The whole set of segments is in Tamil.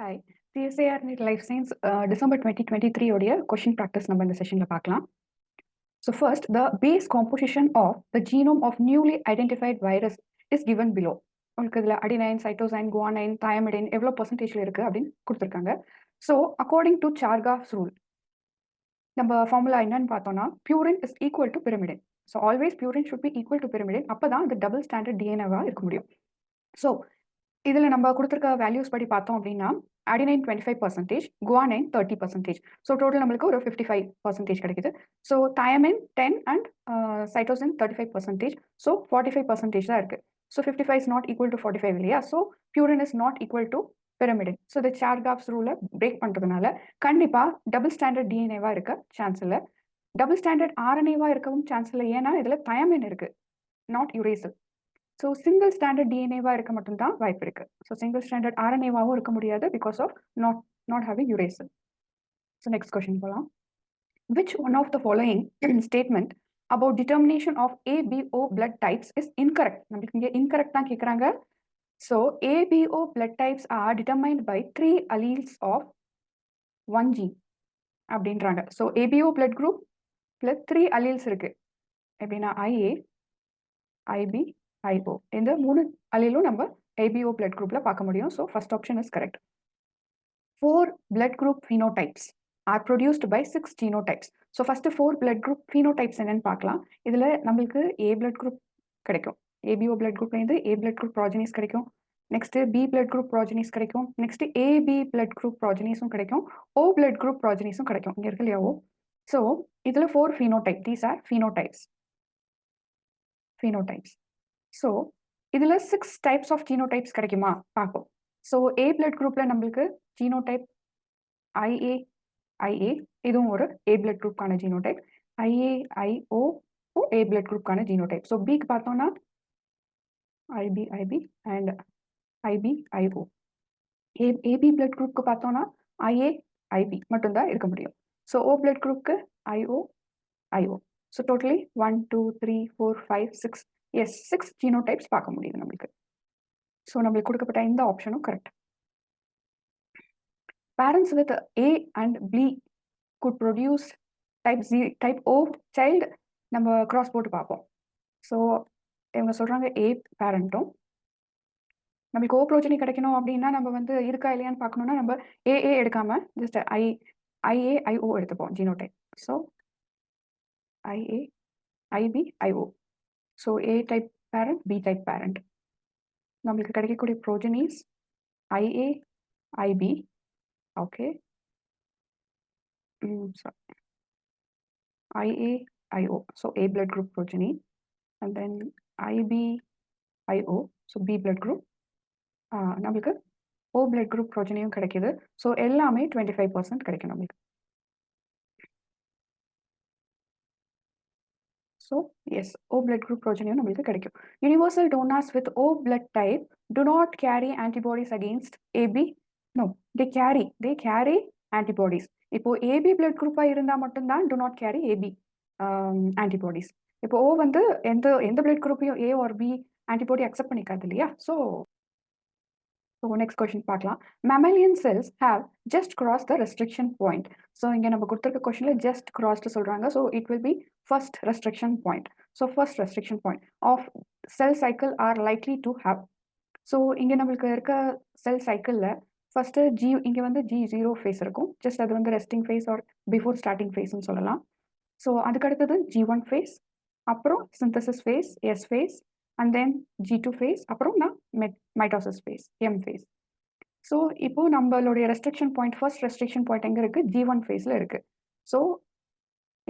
Hi, CSIR NET Life Science December 2023 உடைய question practice நம்ம இந்த செஷன்ல பார்க்கலாம். So first, the base composition of the genome of newly identified virus is given below. உங்களுக்கு இதுல adenine, cytosine, guanine, thymidine எவ்வளவு percentageல இருக்கு அப்படின்னு கொடுத்திருக்காங்க. So according to Chargaff's rule, நம்ம ஃபார்முலா என்னன்னு பார்த்தோம்னா purine is equal to pyrimidine. So always purine should be equal to pyrimidine. அப்பதான் அந்த double standard DNA-வா இருக்க முடியும். So இதுல நம்ம கொடுத்திருக்க வேல்யூஸ் படி பார்த்தோம் அப்படின்னா adenine 25%, guanine 30%. ஸோ டோட்டல் நம்மளுக்கு ஒரு 55% கிடைக்குது. So thiamine 10 and cytosine 35%. So 45% தான் இருக்கு. So 55 is not equal to 45 இல்லையா? So purine is not equal to pyrimidine. So இந்த Chargaff's ரூலை பிரேக் பண்றதுனால கண்டிப்பா டபுள் ஸ்டாண்டர்ட் டிஎன்ஏவா இருக்க சான்ஸ் இல்லை. டபுள் ஸ்டாண்டர்ட் ஆர்என்ஏவா இருக்கவும் சான்ஸ் இல்லை. ஏன்னா இதுல thiamine இருக்கு, not uracil. So single standard டிஎன்ஏவா இருக்க மட்டும்தான் வாய்ப்பு இருக்கு. ஸோ சிங்கிள் ஸ்டாண்டர்ட் ஆர்என்ஏவாவும் இருக்க முடியாது because of not having uracil. So next question போகலாம். Which one of the following statement about determination of ABO blood types is incorrect? நம்மளுக்கு இங்கே இன்கரெக்ட் தான் கேட்குறாங்க. So ABO blood types are determined by 3 alleles of 1 gene அப்படின்றாங்க. So ABO blood group plus 3 alleles இருக்கு. எப்படின்னா IA, IB, IO. இந்த 3 அலீலும் நம்ம ABO blood groupல பார்க்க முடியும். So first option is correct. 4 blood group phenotypes are produced by 6 genotypes. So first 4 blood group phenotypes என்னன்னு பார்க்கலாம். இதுல நம்மளுக்கு A blood group கிடைக்கும். ABO blood groupல இருந்து A blood group progenies கிடைக்கும். Next B blood group progenies கிடைக்கும். Next AB blood group progeniesum கிடைக்கும். O blood group progeniesum கிடைக்கும். இங்க இருக்கு இல்லையா O. So இதுல 4 phenotype. These are phenotypes. So இதில் 6 டைப்ஸ் ஆஃப் ஜீனோடைப்ஸ் கிடைக்குமா பார்ப்போம். ஸோ ஏ பிளட் குரூப்ல நம்மளுக்கு ஜீனோடைப் IA இதுவும் ஒரு ஏ பிளட் குரூப்கான ஜீனோடைப். IO ஏ பிளட் குரூப்கான ஜீனோடைப். ஸோ பிக்கு பார்த்தோம்னா IB and IO. AB blood குரூப்க்கு பார்த்தோம்னா IB மட்டும்தான் இருக்க முடியும். ஸோ ஓ பிளட் குரூப்க்கு IO. So totally 1 2 3 4 5 6 yes 6 genotypes பார்க்க முடியுது நம்மளுக்கு. ஸோ நம்மளுக்கு கொடுக்கப்பட்ட இந்த ஆப்ஷனும் correct. Parents with A and B could produce type O child. நம்ம கிராஸ் போட்டு பார்ப்போம். ஸோ இவங்க சொல்றாங்க A பேரண்ட்டும் நம்மளுக்கு O ப்ரோஜனி கிடைக்கணும் அப்படின்னா நம்ம வந்து இருக்கா இல்லையான்னு பார்க்கணும்னா நம்ம AA எடுக்காம ஜஸ்ட் IO எடுத்துப்போம் genotype. So IA, IB, IO. So A type parent, B type parent. நம்மளுக்கு கிடைக்கக்கூடிய progenies IA, IB, okay, IA, IO, so A blood group progeny, and then IB, IO, so B blood group. நம்மளுக்கு O blood group progeny-யும் கிடைக்குது. ஸோ எல்லாமே 25% கிடைக்கும் நம்மளுக்கு. So yes O blood group progeny-யும் நம்மளுக்கு கிடைக்கும். Universal donors with O blood type do not carry antibodies against AB. No, they carry antibodies. இப்போ AB blood group-ஆ இருந்தா மட்டும்தான் do not carry AB antibodies. இப்போ O வந்து எந்த blood group-ஐயும் A or B antibody accept பண்ணிக்காது இல்லையா? ஸோ நெக்ஸ்ட் கொஸ்டின் பார்க்கலாம். Mammalian cells have just crossed the restriction point. So இங்கே நம்ம கொடுத்துருக்க கொஸ்டின்ல ஜஸ்ட் கிராஸ்ட் சொல்றாங்க. So it will be first restriction point. So first restriction point of cell cycle are likely to have. So இங்கே நம்மளுக்கு இருக்க செல் சைக்கிளில் ஃபர்ஸ்ட் இங்கே வந்து G0 ஃபேஸ் இருக்கும். ஜஸ்ட் அது வந்து resting phase or before starting ஃபேஸ்ன்னு சொல்லலாம். ஸோ அதுக்கு அடுத்தது G1 ஃபேஸ், அப்புறம் synthesis phase S phase, and then G2 phase, அப்புறம் mitosis phase M phase. So இப்போ நம்மளுடைய restriction point, first restriction point எங்கே இருக்கு? G1 ஃபேஸில் இருக்கு. ஸோ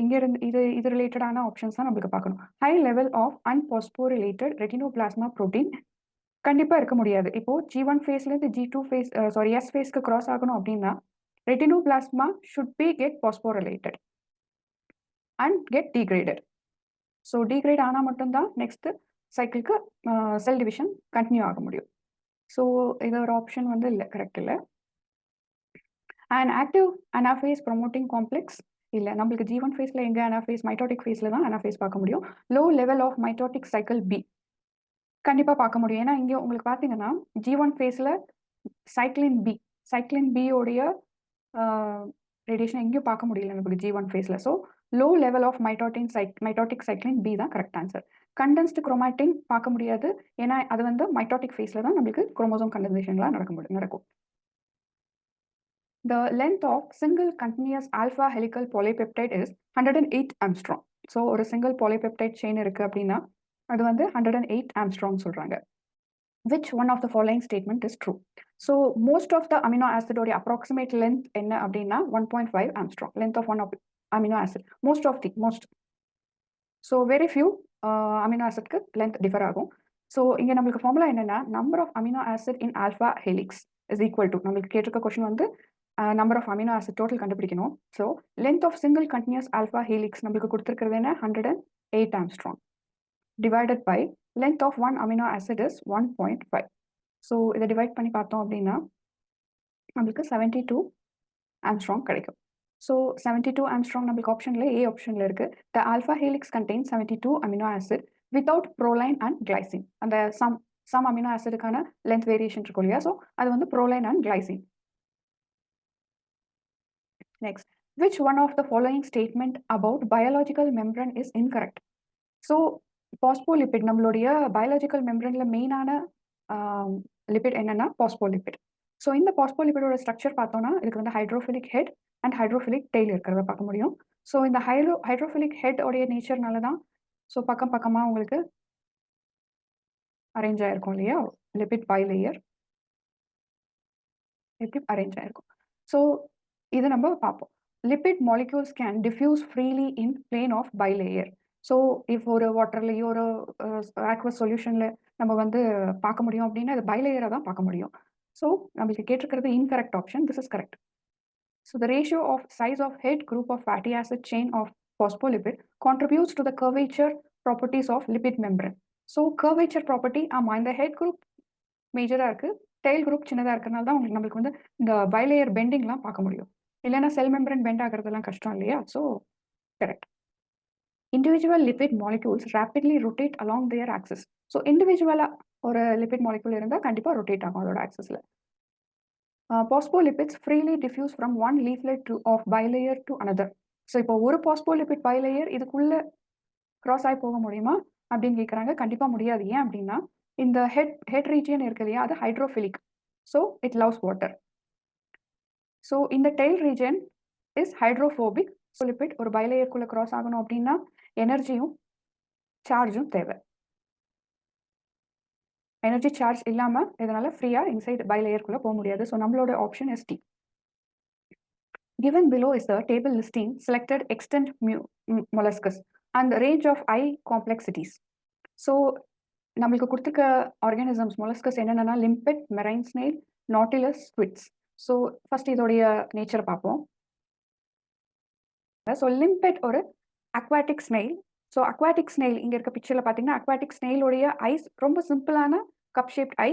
இங்க இருந்து இது ரிலேட்டடான ஆப்ஷன்ஸ் தான் நம்மளுக்கு பார்க்கணும். ஹை லெவல் ஆஃப் அன்பாஸ்போரிலேட்டட் ரெட்டினோபிளாஸ்மா ப்ரோட்டீன் கண்டிப்பா இருக்க முடியாது. இப்போ G1 ஃபேஸ்ல இருந்து G2 ஃபேஸ் S ஃபேஸ்க்கு கிராஸ் ஆகணும் அப்படின்னா retinoblastoma should be get phosphorylated and get degraded. So degrade ஆனால் மட்டும்தான் நெக்ஸ்ட் சைக்கிளுக்கு செல் டிவிஷன் கண்டினியூ ஆக முடியும். ஸோ இது ஒரு ஆப்ஷன் வந்து இல்லை, கரெக்ட் இல்லை. And active anaphase promoting complex இல்லை. நம்மளுக்கு G1 ஃபேஸில் எங்கே அனாஃபேஸ்? மைட்டோட்டிக் ஃபேஸில் தான் அனாஃபேஸ் பார்க்க முடியும். Low level of mitotic cycle B கண்டிப்பாக பார்க்க முடியும். ஏன்னா இங்கே உங்களுக்கு பார்த்தீங்கன்னா G1 ஃபேஸில் சைக்ளின் B சைக்ளின் பி உடைய ரேடியேஷன் எங்கேயும் பார்க்க முடியல நமக்கு G1 ஃபேஸில். So low level of mitotic cyclin B தான் கரெக்ட் ஆன்சர். கண்டென்ஸ்டு குரோமாட்டின் பார்க்க முடியாது, ஏன்னா அது வந்து மைட்டோட்டிக் ஃபேஸில் தான் நம்மளுக்கு குரோமோசோம் கண்டென்சேஷன்லாம் நடக்கும். The length of single continuous alpha helical polypeptide is 108 angstrom. So ஒரு சிங்கிள் polypeptide செயின் இருக்கு அப்படின்னா அது வந்து 108 angstrom சொல்றாங்க. Which one of the following statement is true? So most of the amino acid or approximate length என்ன அப்படின்னா 1.5 angstrom. Length of one of amino acid. Most. So very few amino acid length differ ஆகும். So இங்க நம்மளுக்கு ஃபார்முலா என்னன்னா number of amino acid in alpha helix is equal to, நம்மளுக்கு கேட்டிருக்க கொஸ்டின் வந்து number of amino acid total கண்டுபிடிக்கணும். So length of single continuous alpha helix நம்மளுக்கு கொடுத்திருக்கிறது என்ன 108 angstrom divided by length of one amino acid is 1.5. So இதை டிவைட் பண்ணி பார்த்தோம் அப்படின்னா நம்மளுக்கு 72 angstrom கிடைக்கும். So 72 angstrom நம்மளுக்கு ஆப்ஷன்ல A ஆப்ஷன்ல இருக்கு. The alpha helix contains 72 amino acid without proline and glycine. அந்த some amino acidக்கான length variation இருக்கும் இல்லையா, ஸோ அது வந்து proline and glycine. Next, which one of the following statement about biological membrane is incorrect? So phospholipid நம்மளுடைய பயாலஜிக்கல் மெம்பரன்ல மெயினான லிபிட் என்னன்னா பாஸ்போலிபிட். ஸோ இந்த பாஸ்போலிபிடோட ஸ்ட்ரக்சர் பார்த்தோம்னா இதுக்கு வந்து hydrophilic head and hydrophilic tail இருக்கிறத பார்க்க முடியும். ஸோ இந்த ஹைட்ரோஃபிலிக் ஹெட் உடைய நேச்சர்னால தான் ஸோ பக்கமாக உங்களுக்கு அரேஞ்ச் ஆயிருக்கும் இல்லையா, லிபிட் பைலேயர் எப்படி அரேஞ்ச் ஆயிருக்கும். ஸோ இது நம்ம பார்ப்போம். Lipid molecules can diffuse freely in plane of bilayer. So இப்போ ஒரு வாட்டர்லேயோ ஒரு ஆக்வஸ் சொல்யூஷனில் நம்ம வந்து பார்க்க முடியும் அப்படின்னா அது பைலேயரை தான் பார்க்க முடியும். ஸோ நம்மளுக்கு கேட்டிருக்கிறது incorrect option. This is correct. So the ratio of size of head group of fatty acid chain of phospholipid contributes to the curvature properties of lipid membrane. So curvature property ஆமாம், இந்த ஹெட் குரூப் மேஜராக இருக்குது, டெய்ல் குரூப் சின்னதாக இருக்கிறனால தான் உங்களுக்கு நம்மளுக்கு வந்து இந்த பைலேயர் பெண்டிங்லாம் பார்க்க முடியும். இல்லைன்னா செல் மெம்பரன் பெண்ட் ஆகிறதுலாம் கஷ்டம் இல்லையா. So correct. Individual lipid molecules rapidly rotate along their axis. So individual ஒரு lipid molecule இருந்தால் கண்டிப்பாக rotate ஆகும் அதோட axisல. Phospholipids freely diffuse from one leaflet of bilayer to another. So இப்போ ஒரு பாஸ்போலிபிட் பைலேயர் இதுக்குள்ள கிராஸ் ஆகி போக முடியுமா அப்படின்னு கேட்குறாங்க. கண்டிப்பாக முடியாது. ஏன் அப்படின்னா இந்த ஹெட் ரீஜியன் இருக்கு இல்லையா, அது hydrophilic. So it loves water. So இந்த tail region is hydrophobic. Lipid ஒரு பைலேயருக்குள்ள கிராஸ் ஆகணும் அப்படின்னா எனர்ஜியும் சார்ஜும் தேவை. எனர்ஜி சார்ஜ் இல்லாம இதனால ஃப்ரீயா இன்சைட் பைலேயருக்குள்ள போக முடியாது. ஸோ நம்மளோட option is D. Given below is the table listing selected extant molluscus and range of eye complexities. So நம்மளுக்கு கொடுத்துருக்க ஆர்கானிசம்ஸ் மொலஸ்கஸ் என்னென்னா லிம்பெட், marine snail, nautilus, squids. So first இதோடைய நேச்சர் பார்ப்போம். ஸோ லிம்பெட் ஒரு aquatic snail. So aquatic snail இங்கே இருக்க பிக்சரில் பார்த்தீங்கன்னா அக்வாட்டிக் ஸ்னெயிலோடைய ஐஸ் ரொம்ப சிம்பிளான கப் ஷேப்ட் ஐ.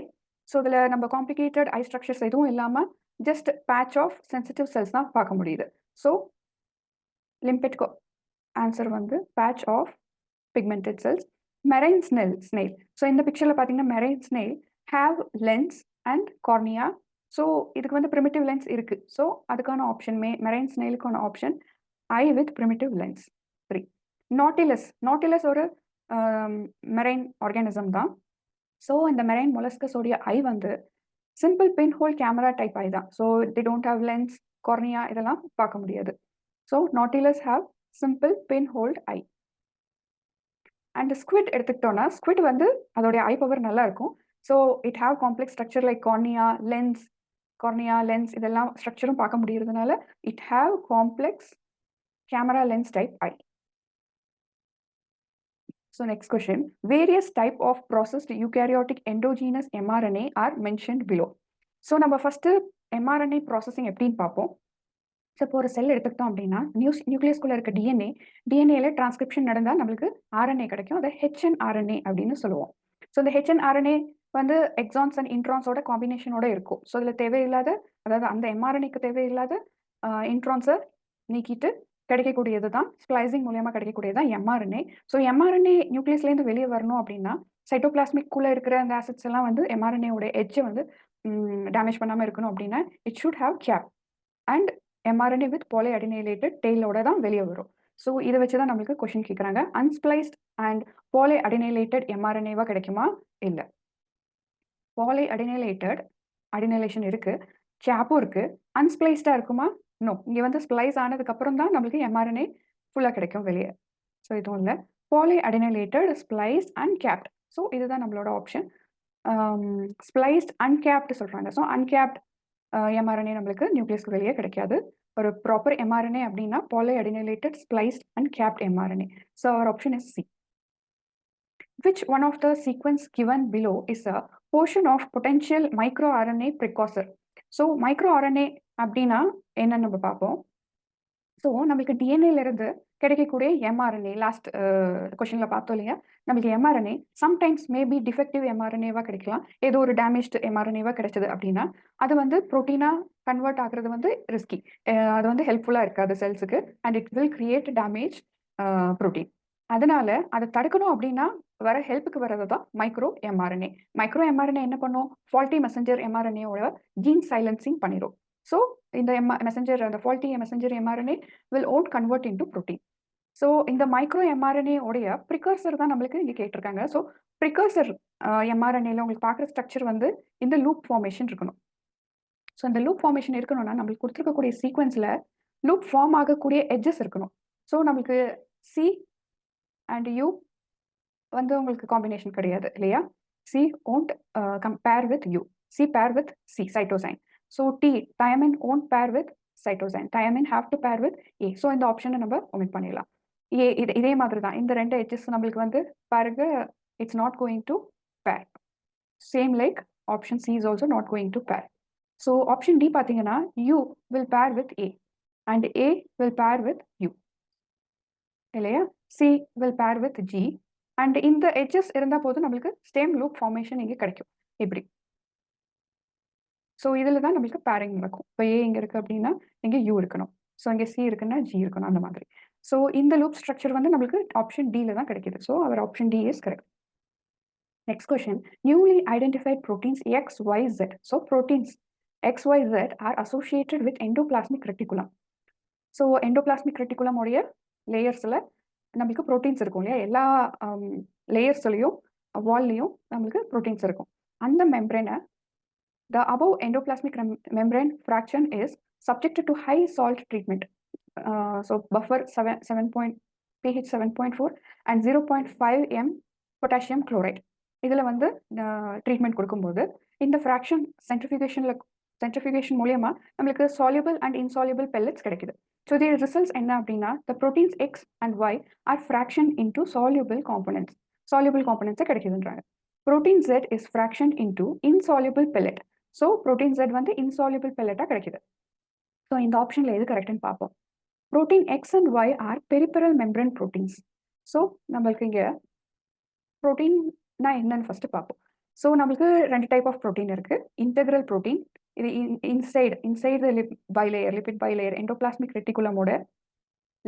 ஸோ இதில் நம்ம காம்ப்ளிகேட்டட் ஐ ஸ்ட்ரக்சர்ஸ் எதுவும் இல்லாமல் just patch of sensitive cells தான் பார்க்க முடியுது. ஸோ லிம்பெட்க்கு ஆன்சர் வந்து patch of pigmented cells. Marine snail. So இந்த பிக்சரில் பார்த்தீங்கன்னா marine snail have lens and cornea. So இதுக்கு வந்து ப்ரிமிட்டிவ் லென்ஸ் இருக்குது. ஸோ அதுக்கான ஆப்ஷன் மெரைன் ஸ்னெயிலுக்கான option eye with primitive lens 3. Nautilus ஒரு மெரைன் ஆர்கானிசம் தான். ஸோ இந்த மெரைன் மொலஸ்கஸோடைய ஐ வந்து simple pin hole camera type eye தான். So they don't have lens, cornea இதெல்லாம் பார்க்க முடியாது. So nautilus have simple pin hold eye. And squid எடுத்துக்கிட்டோன்னா ஸ்குவிட் வந்து அதோடைய ஐ பவர் நல்லா இருக்கும். So it have complex structure like cornea, lens இதெல்லாம் ஸ்ட்ரக்சரும் பார்க்க முடியறதுனால it have complex camera lens type eye. So next question, various type of processed eukaryotic endogenous mRNA are mentioned below. So நம்ம first mRNA processing எப்படின்னு பார்ப்போம். ஸோ இப்போ ஒரு செல் எடுத்துக்கிட்டோம் அப்படின்னா நியூக்ளியஸ்குள்ளே இருக்க டிஎன்ஏல டிரான்ஸ்கிரிப்ஷன் நடந்தால் நம்மளுக்கு ஆர்என்ஏ கிடைக்கும். அதை HNRNA அப்படின்னு சொல்லுவோம். ஸோ இந்த HNRNA வந்து எக்ஸான்ஸ் அண்ட் இன்ட்ரான்ஸோட காம்பினேஷனோட இருக்கும். ஸோ இதில் தேவையில்லாத, அதாவது அந்த mRNAக்கு தேவையில்லாத இன்ட்ரான்ஸை நீக்கிட்டு கிடைக்கக்கூடியது தான் ஸ்ப்ளைசிங் மூலியமாக கிடைக்கக்கூடியது தான் mRNA. ஸோ mRNA நியூக்ளியஸ்லேருந்து வெளியே வரணும் அப்படின்னா சைட்டோபிளாஸ்மிக்குள்ளே இருக்கிற அந்த ஆசிட்ஸ் எல்லாம் வந்து mRNAவோட எட்ஜை வந்து டேமேஜ் பண்ணாமல் இருக்கணும் அப்படின்னா it should have cap and mRNA with polyadenylated டெய்லோட தான் வெளியே வரும். ஸோ இதை வச்சு தான் நம்மளுக்கு கொஷின் கேட்குறாங்க. அன்ஸ்பிளைஸ்ட் அண்ட் பாலிஅடினைலேட்டட் mRNA-வா கிடைக்குமா? இல்லை. பாலிஅடினைலேட்டட் அடினைலேஷன் இருக்கு, கேப்பும் இருக்கு. அன்ஸ்பிளைஸ்டாக இருக்குமா? நோ. இங்கே வந்து ஸ்ப்ளைஸ் ஆனதுக்கப்புறம் தான் நம்மளுக்கு mRNA ஃபுல்லாக கிடைக்கும் வெளியே. ஸோ இதுவும் இல்லை. Polyadenylated, spliced and capped. So இதுதான் நம்மளோட ஆப்ஷன். ஸ்ப்ளைஸ்ட் அன்கேப்டு சொல்கிறாங்க. ஸோ அன்கேப்ட் mRNA நம்மளுக்கு நியூக்ளியஸ்க்கு வெளியே கிடைக்காது. ஒரு ப்ராப்பர் mRNA அப்படின்னா polyadenylated, spliced and capped mRNA. So our option is C. Which one of the sequence given below is a portion of potential microRNA precursor? So microRNA அப்படின்னா என்னன்னு நம்ம பார்ப்போம். ஸோ நம்மளுக்கு டிஎன்ஏலேருந்து கிடைக்கக்கூடிய mRNA லாஸ்ட் கொஷனில் பார்த்தோம் இல்லையா, நம்மளுக்கு mRNA சம்டைம்ஸ் மேபி டிஃபெக்டிவ் mRNA-வா கிடைக்கலாம். ஏதோ ஒரு டேமேஜ்டு mRNA-வா கிடைச்சது அப்படின்னா அது வந்து ப்ரோட்டீனாக கன்வெர்ட் ஆகிறது வந்து ரிஸ்கி. அது வந்து ஹெல்ப்ஃபுல்லாக இருக்காது செல்ஸுக்கு and it will create damage protein. அதனால அதை தடுக்கணும் அப்படின்னா வர ஹெல்ப்புக்கு வர்றது தான் மைக்ரோ mRNA. மைக்ரோ mRNA என்ன பண்ணும்? ஃபால்ட்டி மெசஞ்சர் mRNA-வோட ஜீன் சைலன்சிங் பண்ணிடும். ஸோ இந்த மெசஞ்சர், அந்த faulty messenger mRNA will won't convert into protein. So இந்த மைக்ரோ mRNA உடைய ப்ரிகர்சர் தான் நம்மளுக்கு இங்கே கேட்டிருக்காங்க. ஸோ ப்ரிகர்சர் mRNA-ல உங்களுக்கு பார்க்குற ஸ்ட்ரக்சர் வந்து இந்த லூப் ஃபார்மேஷன் இருக்கணும். ஸோ இந்த லூப் ஃபார்மேஷன் இருக்கணும்னா நம்மளுக்கு கொடுத்துருக்கக்கூடிய சீக்வன்ஸில் லூப் ஃபார்ம் ஆகக்கூடிய எட்ஜஸ் இருக்கணும். ஸோ நம்மளுக்கு சி அண்ட் யூ வந்து உங்களுக்கு காம்பினேஷன் கிடையாது இல்லையா? C won't compare with U. C pair with C, cytosine. So T, thiamine won't pair with cytosine. Thiamine have to pair with A. So இந்த ஆப்ஷனை நம்ம omit பண்ணிடலாம். இதே மாதிரி தான் இந்த ரெண்டு எட்ஜஸ் நம்மளுக்கு வந்து பாருங்க, இட்ஸ் நாட் கோயிங் டு பேர். Same like option C is also not going to பேர். ஸோ ஆப்ஷன் டி பார்த்தீங்கன்னா U will pair with A and A will pair with U இல்லையா? C will pair with G and இந்த எட்ஜஸ் இருந்தால் போதும் நம்மளுக்கு ஸ்டெம் லூப் ஃபார்மேஷன் இங்கே கிடைக்கும். இப்படி. ஸோ இதில் தான் நம்மளுக்கு பேரிங் நடக்கும். இப்போ ஏ இங்கே இருக்குது அப்படின்னா இங்கே யூ இருக்கணும். ஸோ இங்கே சி இருக்குன்னா ஜி இருக்கணும், அந்த மாதிரி. ஸோ இந்த லூப் ஸ்ட்ரக்சர் வந்து நம்மளுக்கு ஆப்ஷன் டியில் தான் கிடைக்குது. So our option D is correct. Next question, newly identified proteins XYZ. So proteins XYZ are associated with endoplasmic reticulum. So endoplasmic reticulum உடைய லேயர்ஸில் நம்மளுக்கு ப்ரோட்டீன்ஸ் இருக்கும் இல்லையா? எல்லா லேயர்ஸ்லையும் வால்லையும் நம்மளுக்கு ப்ரோட்டீன்ஸ் இருக்கும். அந்த மெம்ப்ரேனை the above endoplasmic membrane fraction is subjected to high salt treatment. So buffer 7 pH 7.4 and 0.5 m potassium chloride. இதில் வந்து ட்ரீட்மெண்ட் கொடுக்கும்போது இந்த ஃப்ராக்ஷன் சென்ட்ரிஃபிகேஷன் மூலயமா நம்மளுக்கு soluble and insoluble pellets கிடைக்குது. ஸோ இது ரிசல்ட்ஸ் என்ன அப்படின்னா the proteins X and Y are fractioned into soluble components. Soluble components கிடைக்குதுன்றாங்க. Protein Z is fractioned into insoluble pellet. So protein Z வந்து இன்சால்யூபிள் பெல்லட்டாக கிடைக்குது. ஸோ இந்த ஆப்ஷனில் எது கரெக்டுன்னு பார்ப்போம். Protein X and Y are peripheral membrane proteins. So நம்மளுக்கு இங்கே ப்ரோட்டீன்னா என்னன்னு ஃபஸ்ட்டு பார்ப்போம். ஸோ நம்மளுக்கு ரெண்டு டைப் ஆஃப் ப்ரோட்டீன் இருக்குது. இன்டெக்ரல் ப்ரோட்டீன், இது inside lipid bilayer endoplasmic ரெட்டிகுலமோட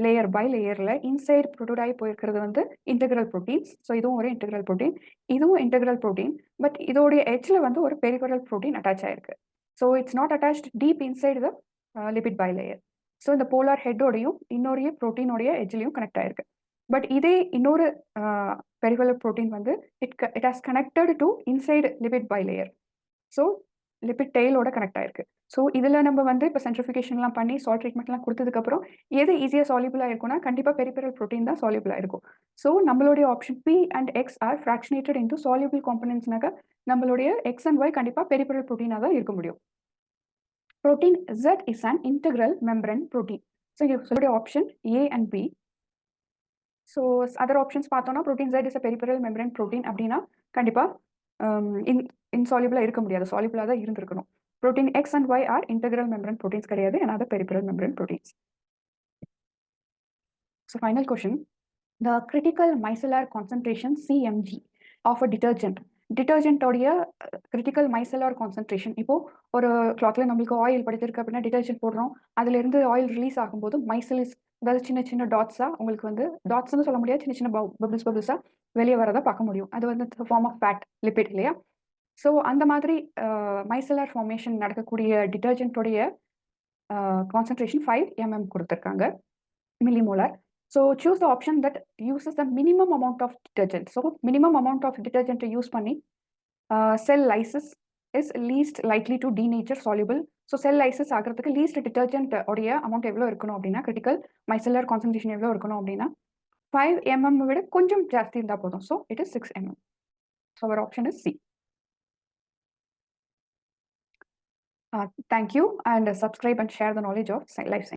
லேயர் பை லேயரில் இன்சைடு ப்ரோட்டோடாய் போயிருக்கிறது வந்து இன்டெக்ரல் ப்ரோட்டீன்ஸ். ஸோ இதுவும் ஒரு இன்டெக்ரல் ப்ரோட்டீன், இதுவும் இன்டெக்ரல் ப்ரோட்டீன். பட் இதோடைய எட்ஜில் வந்து ஒரு பெரிபரல் ப்ரோட்டீன் அட்டாச் ஆயிருக்கு. So it's not attached deep inside the lipid bilayer. So இந்த போலார் ஹெட்டோடையும் இன்னொரு ப்ரோட்டீனோடைய எட்ஜ்லையும் கனெக்ட் ஆயிருக்கு. பட் இதே இன்னொரு பெரிபரல் ப்ரோட்டீன் வந்து it has connected to inside lipid bilayer. So lipid டெய்லோட கனெக்ட் ஆயிருக்கு. ஸோ இதில் நம்ம வந்து இப்போ சென்ட்ரிஃபிகேஷன்லாம் பண்ணி சால்ட் ட்ரீட்மெண்ட்லாம் கொடுத்ததுக்கப்புறம் எது ஈஸியாக சால்யூபிளாக இருக்கும்னா கண்டிப்பாக பெரிபரல் ப்ரோட்டீன் தான் சால்யூபிளாக இருக்கும். ஸோ நம்மளுடைய option B and X are fractionated into soluble காம்பனன்ட்ஸ்னாக்க நம்மளுடைய எக்ஸ் அண்ட் ஒய் கண்டிப்பாக பெரிபரல் ப்ரோட்டீனாக தான் இருக்க முடியும். Protein Z is an integral membrane protein. So இங்கே சொல்லுடைய option A and B. So other options பார்த்தோம்னா protein Z is a peripheral membrane protein அப்படின்னா கண்டிப்பாக இன்சால்யூபிளாக இருக்க முடியாது, சால்யூபிளாக தான் இருந்திருக்கணும். Protein X and Y are integral membrane proteins கிடையாது, and other peripheral membrane proteins. So final question, the critical micellar concentration CMG of a detergent. Detergent உடைய critical micellar concentration, இப்போ ஒரு கிளாத்ல நம்மளுக்கு ஆயில் படித்திருக்கு அப்படின்னா டிட்டர்ஜென்ட் போடுறோம், அதுல இருந்து ஆயில் ரிலீஸ் ஆகும்போது மைசலிஸ், அதாவது சின்ன சின்ன டாட்ஸா உங்களுக்கு வந்து டாட்ஸ்னு சொல்ல முடியாது, சின்ன சின்ன பபிள்ஸா வெளியே வரதை பார்க்க முடியும். அது வந்து ஃபார்ம் ஆஃப் ஃபேட் லிபிட் இல்லையா? ஸோ அந்த மாதிரி மைசெல்லார் ஃபார்மேஷன் நடக்கக்கூடிய டிட்டர்ஜென்ட்டோடைய கான்சன்ட்ரேஷன் 5 mm கொடுத்துருக்காங்க millimolar. So choose the option that uses the minimum amount of detergent. So minimum amount of detergent use பண்ணி cell lysis is least likely to denature soluble. So cell lysis ஆகிறதுக்கு least detergent உடைய amount எவ்வளோ இருக்கணும் அப்படின்னா critical micellar concentration எவ்வளோ இருக்கணும் அப்படின்னா 5 mm விட கொஞ்சம் ஜாஸ்தி இருந்தால் போதும். So it is 6 mm. So our option is C. Thank you and subscribe and share the knowledge of life science.